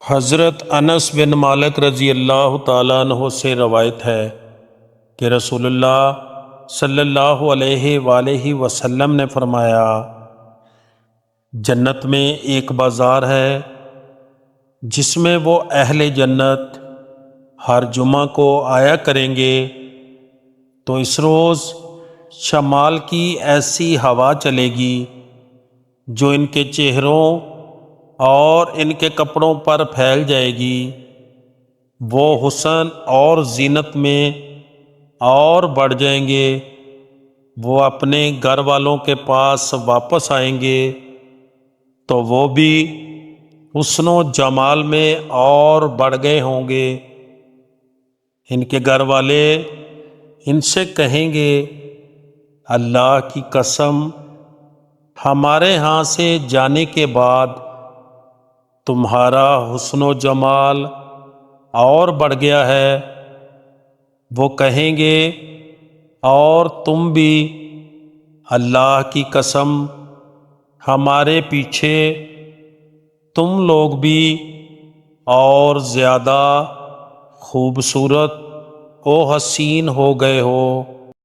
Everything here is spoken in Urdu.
حضرت انس بن مالک رضی اللہ تعالیٰ عنہ سے روایت ہے کہ رسول اللہ صلی اللہ علیہ وآلہ وسلم نے فرمایا، جنت میں ایک بازار ہے جس میں وہ اہل جنت ہر جمعہ کو آیا کریں گے، تو اس روز شمال کی ایسی ہوا چلے گی جو ان کے چہروں اور ان کے کپڑوں پر پھیل جائے گی۔ وہ حسن اور زینت میں اور بڑھ جائیں گے۔ وہ اپنے گھر والوں کے پاس واپس آئیں گے تو وہ بھی حسن و جمال میں اور بڑھ گئے ہوں گے۔ ان کے گھر والے ان سے کہیں گے، اللہ کی قسم، ہمارے ہاں سے جانے کے بعد تمہارا حسن و جمال اور بڑھ گیا ہے۔ وہ کہیں گے، اور تم بھی، اللہ کی قسم، ہمارے پیچھے تم لوگ بھی اور زیادہ خوبصورت و حسین ہو گئے ہو۔